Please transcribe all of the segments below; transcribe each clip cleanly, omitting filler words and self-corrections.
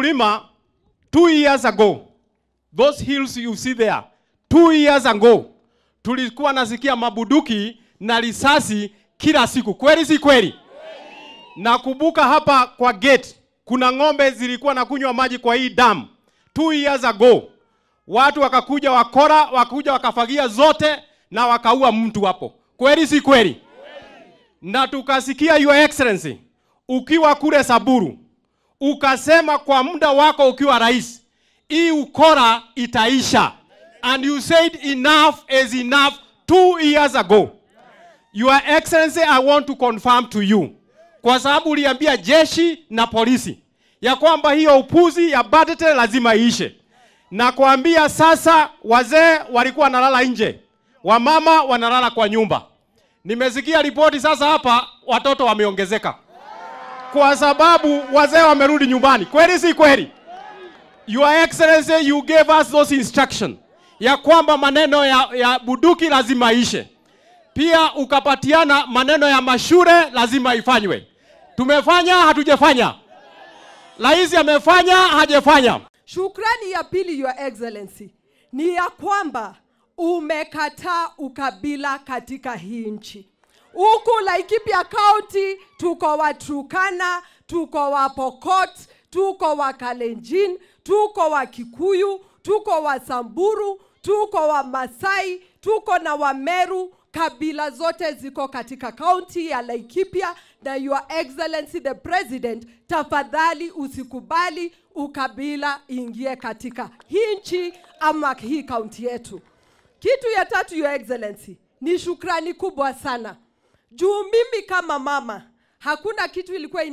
Mlima 2 years ago, those hills you see there, 2 years ago, tulikuwa nasikia mabuduki na risasi kila siku. Kweli si kweli? Nakumbuka hapa kwa gate, kuna ng'ombe zilikuwa na kunywa maji kwa hii dam. 2 years ago, watu wakakuja wakora, wakakuja wakafagia zote na wakaua mtu hapo. Kweli si kweli? Na tukasikia Your Excellency, ukiwa kule Samburu, ukasema kwa muda wako ukiwa rais, hii ukora itaisha. And you said enough is enough 2 years ago. Your Excellency, I want to confirm to you, kwa sababu uliambia jeshi na polisi ya kwamba hiyo upuzi ya budget lazima iishe. Na kuambia sasa wazee walikuwa wanalala nje, wamama wanalala kwa nyumba. Nimesikia ripoti sasa hapa watoto wameongezeka kwa sababu wazee wamerudi nyumbani. Kweli si kweli? Your Excellency, you gave us those instructions ya kwamba maneno ya buduki lazima ishe. Pia ukapatiana maneno ya mashule lazima ifanywe. Tumefanya hatujafanya? Rais amefanya hajafanya? Shukrani ya pili, Your Excellency, ni ya kwamba umekataa ukabila katika hii nchi. Huku Laikipia County tuko wa Turkana, tuko wa Pokot, tuko wa Kalenjin, tuko wa Kikuyu, tuko wa Samburu, tuko wa Masai, tuko na wa Meru. Kabila zote ziko katika county ya Laikipia, na Your Excellency the President, tafadhali usikubali ukabila ingie katika hii nchi ama hii county yetu. Kitu ya tatu, Your Excellency, ni shukrani kubwa sana. Juu mimi kama mama, hakuna kitu ilikuwa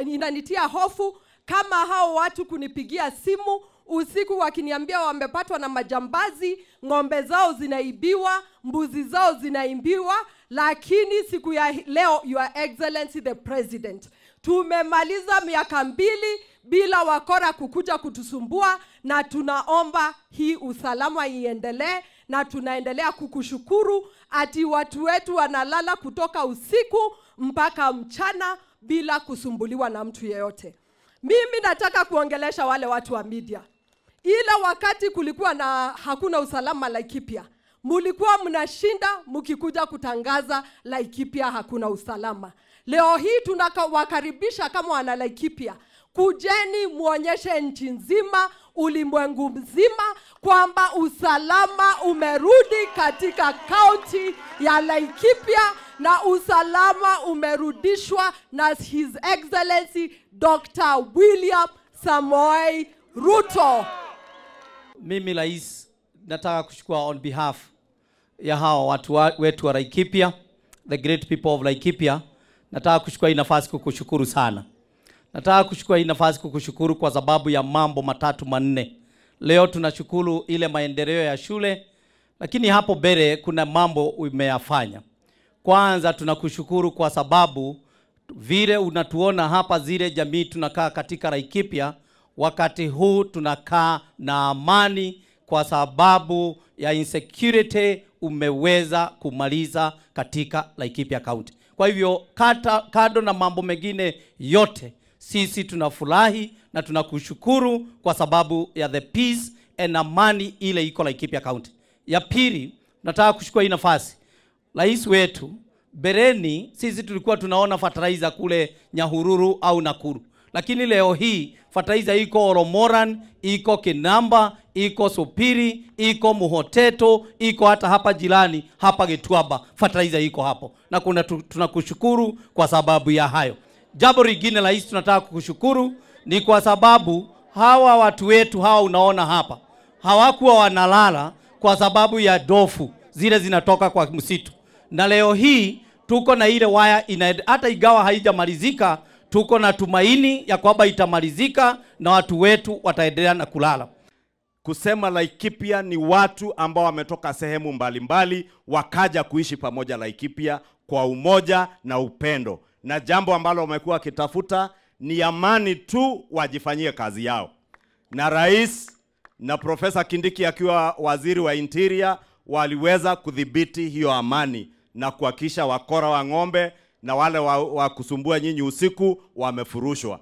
inanitia hofu kama hao watu kunipigia simu usiku wakiniambia wamepatwa na majambazi, ng'ombe zao zinaibiwa, mbuzi zao zinaibiwa. Lakini siku ya leo, Your Excellency the President, tumemaliza miaka 2 bila wakora kukuja kutusumbua, na tunaomba hii usalama iendelee, na tunaendelea kukushukuru ati watu wetu wanalala kutoka usiku mpaka mchana bila kusumbuliwa na mtu yeyote. Mimi nataka kuongelesha wale watu wa media. Ila wakati kulikuwa na hakuna usalama Laikipia, mulikuwa mnashinda mkikuja kutangaza Laikipia hakuna usalama. Leo hii tunawakaribisha kama wana Laikipia, kujeni muonyeshe nchi nzima, ulimwengu mzima kwamba usalama umerudi katika county ya Laikipia, na usalama umerudishwa na His Excellency Dr. William Samoei Ruto. Mimi rais, nataka kushukuru on behalf ya hao watu wetu wa Laikipia, the great people of Laikipia. Nataka kuchukua hii nafasi kukushukuru sana. Nataka kuchukua hii nafasi kukushukuru kwa sababu ya mambo matatu manne. Leo tunashukuru ile maendeleo ya shule, lakini hapo mbele kuna mambo umeyafanya. Kwanza tunakushukuru kwa sababu vile unatuona hapa, zile jamii tunakaa katika Laikipia, wakati huu tunakaa na amani kwa sababu ya insecurity umeweza kumaliza katika Laikipia County. Kwa hivyo kado na mambo mengine yote, sisi tunafurahi na tunakushukuru kwa sababu ya the peace and amani ile iko Laikipia County. Ya pili, nataka kuchukua hii nafasi, rais wetu, bereni sisi tulikuwa tunaona fertilizer kule Nyahururu au Nakuru, lakini leo hii fertilizer iko Oromoran, iko Kinamba, iko Supiri, iko Muhoteto, iko hata hapa jirani hapa Gituaba, fertilizer iko hapo, na tunakushukuru kwa sababu ya hayo. Jambo lingine rais, tunataka kukushukuru ni kwa sababu hawa watu wetu hawa unaona hapa hawakuwa wanalala kwa sababu ya dofu zile zinatoka kwa msitu, na leo hii tuko na ile waya hata igawa haijamalizika, tuko na tumaini ya kwamba itamalizika na watu wetu wataendelea na kulala. Kusema Laikipia ni watu ambao wametoka sehemu mbalimbali wakaja kuishi pamoja Laikipia kwa umoja na upendo, na jambo ambalo wamekuwa kitafuta ni amani tu, wajifanyie kazi yao. Na rais na Profesa Kindiki akiwa waziri wa interior waliweza kudhibiti hiyo amani na kuhakikisha wakora wa ng'ombe na wale wa kusumbua nyinyi usiku wamefurushwa.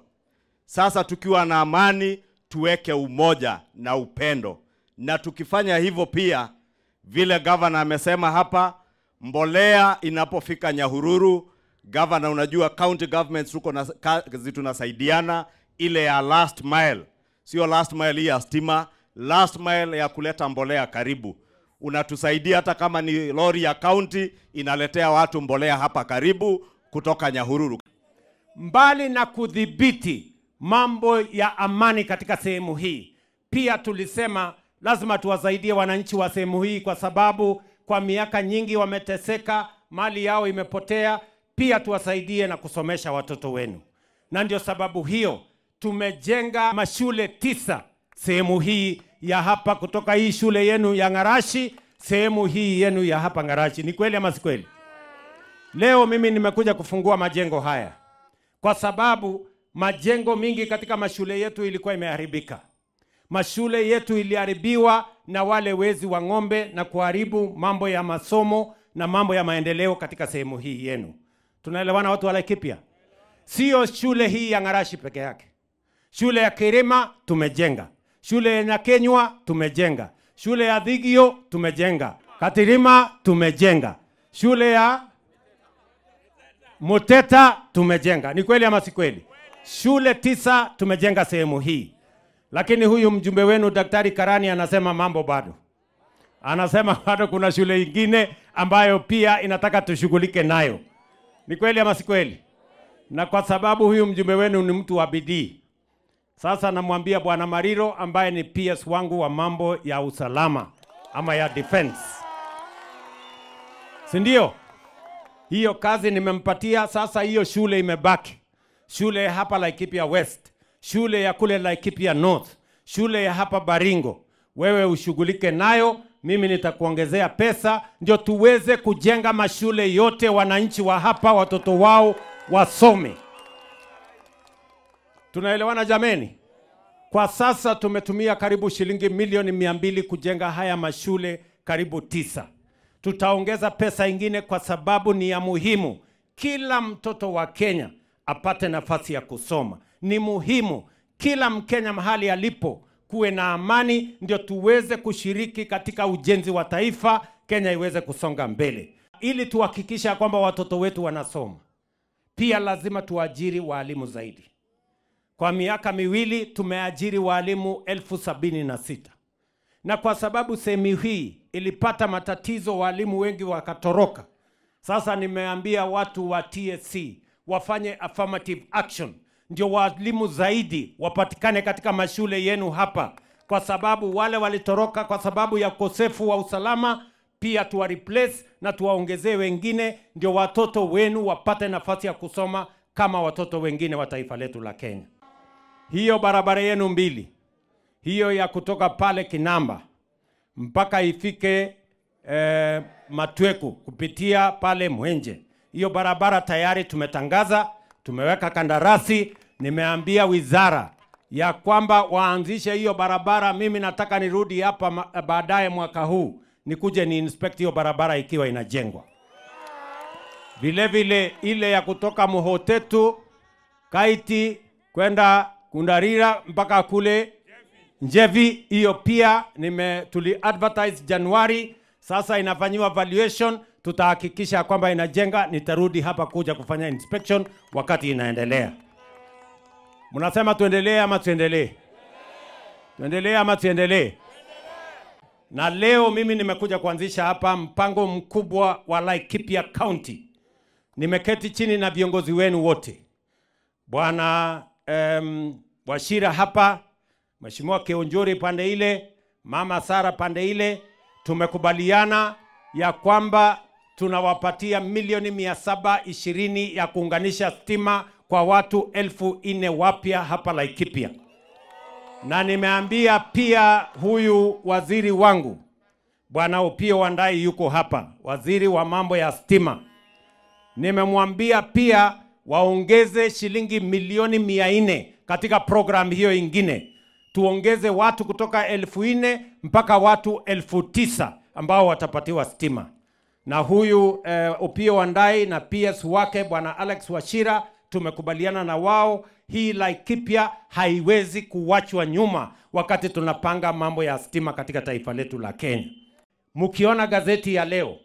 Sasa tukiwa na amani, tuweke umoja na upendo. Na tukifanya hivyo pia, vile governor amesema hapa, mbolea inapofika Nyahururu, governor, unajua county governments tuko na kazi tunasaidiana, ile ya last mile, sio last mile hii ya stima, last mile ya kuleta mbolea karibu. Unatusaidia hata kama ni lori ya county inaletea watu mbolea hapa karibu kutoka Nyahururu. Mbali na kudhibiti mambo ya amani katika sehemu hii, pia tulisema lazima tuwasaidie wananchi wa sehemu hii, kwa sababu kwa miaka nyingi wameteseka, mali yao imepotea. Pia tuwasaidie na kusomesha watoto wenu, na ndio sababu hiyo tumejenga mashule 9 sehemu hii ya hapa, kutoka hii shule yenu ya Ngarashi, sehemu hii yenu ya hapa Ngarashi. Ni kweli ama si kweli? Leo mimi nimekuja kufungua majengo haya kwa sababu majengo mingi katika mashule yetu ilikuwa imeharibika. Mashule yetu iliharibiwa na wale wezi wa ng'ombe na kuharibu mambo ya masomo na mambo ya maendeleo katika sehemu hii yenu. Tunaelewana watu wa Laikipia? Sio shule hii ya Ngarashi peke yake. Shule ya Kirima tumejenga. Shule ya Nyakenywa tumejenga. Shule ya Thigio tumejenga. Katirima tumejenga. Shule ya Muteta tumejenga. Ni kweli ama si kweli? Shule 9 tumejenga sehemu hii. Lakini huyu mjumbe wenu Daktari Karani anasema mambo bado. Anasema bado kuna shule ingine ambayo pia inataka tushughulike nayo. Ni kweli ama si kweli? Na kwa sababu huyu mjumbe wenu ni mtu wa bidii, sasa namwambia Bwana Mariro ambaye ni PS wangu wa mambo ya usalama ama ya defense, si ndio? Hiyo kazi nimempatia. Sasa hiyo shule imebaki. Shule ya hapa Laikipia West, shule ya kule Laikipia North, shule ya hapa Baringo. Wewe ushughulike nayo, mimi nitakuongezea pesa ndio tuweze kujenga mashule yote, wananchi wa hapa watoto wao wasome. Tunaelewana jameni? Kwa sasa tumetumia karibu shilingi milioni 200 kujenga haya mashule karibu 9. Tutaongeza pesa ingine kwa sababu ni ya muhimu. Kila mtoto wa Kenya apate nafasi ya kusoma. Ni muhimu kila Mkenya mahali alipo kuwe na amani, ndio tuweze kushiriki katika ujenzi wa taifa, Kenya iweze kusonga mbele. Ili tuhakikisha kwamba watoto wetu wanasoma, pia lazima tuajiri walimu zaidi. Kwa miaka miwili tumeajiri walimu 76,000. Na kwa sababu sehemu hii ilipata matatizo, walimu wengi wakatoroka. Sasa nimeambia watu wa TSC wafanye affirmative action, ndio walimu zaidi wapatikane katika mashule yenu hapa, kwa sababu wale walitoroka kwa sababu ya ukosefu wa usalama, pia tuwa replace na tuwaongezee wengine, ndio watoto wenu wapate nafasi ya kusoma kama watoto wengine wa taifa letu la Kenya. Hiyo barabara yenu 2, hiyo ya kutoka pale Kinamba mpaka ifike Matweku kupitia pale Mwenje, hiyo barabara tayari tumetangaza, tumeweka kandarasi. Nimeambia wizara ya kwamba waanzishe hiyo barabara. Mimi nataka nirudi hapa baadaye mwaka huu nikuje ni inspect hiyo barabara ikiwa inajengwa. Vile vile ile ya kutoka Muhotetu Kaiti kwenda Kundarira mpaka kule Njevi, hiyo pia tuli advertise Januari. Sasa inafanyiwa valuation, tutahakikisha kwamba inajenga. Nitarudi hapa kuja kufanya inspection wakati inaendelea. Mnasema tuendelee ama tuendelee? Tuendelee ama tuendelee? Na leo mimi nimekuja kuanzisha hapa mpango mkubwa wa Laikipia County. Nimeketi chini na viongozi wenu wote. Bwana Wachira hapa, Mheshimiwa Keonjori pande ile, Mama Sara pande ile, tumekubaliana ya kwamba tunawapatia milioni 720 ya kuunganisha stima kwa watu 4,000 wapya hapa Laikipia. Na nimeambia pia huyu waziri wangu Bwana Opiyo Wandayi yuko hapa, waziri wa mambo ya stima. Nimemwambia pia waongeze shilingi milioni 400 katika program hiyo ingine. Tuongeze watu kutoka 4,000 mpaka watu 9,000 ambao watapatiwa stima. Na huyu Opiyo Wandayi na PS wake Bwana Alex Wachira tumekubaliana na wao hii Laikipia haiwezi kuwachwa nyuma wakati tunapanga mambo ya stima katika taifa letu la Kenya. Mkiona gazeti ya leo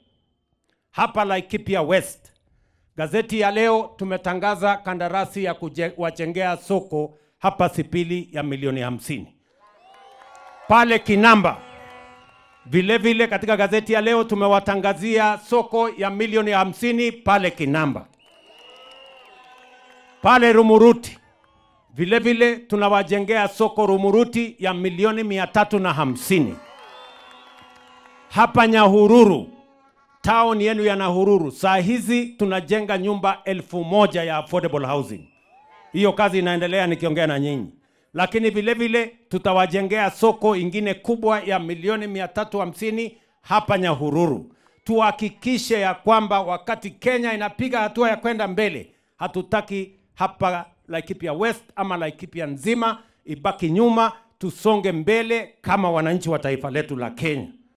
hapa Laikipia West, gazeti ya leo tumetangaza kandarasi ya kuwajengea soko hapa Sipili ya milioni 50. Pale Kinamba vile vile katika gazeti ya leo tumewatangazia soko ya milioni 50 pale Kinamba. Pale Rumuruti vile vile tunawajengea soko Rumuruti ya milioni 350. Hapa Nyahururu, town yenu ya Nyahururu, saa hizi tunajenga nyumba 1000 ya affordable housing. Hiyo kazi inaendelea nikiongea na nyinyi. Lakini vile vile tutawajengea soko ingine kubwa ya milioni 350 hapa Nyahururu. Tuhakikishe ya kwamba wakati Kenya inapiga hatua ya kwenda mbele, hatutaki hapa Laikipia West ama Laikipia nzima ibaki nyuma, tusonge mbele kama wananchi wa taifa letu la Kenya.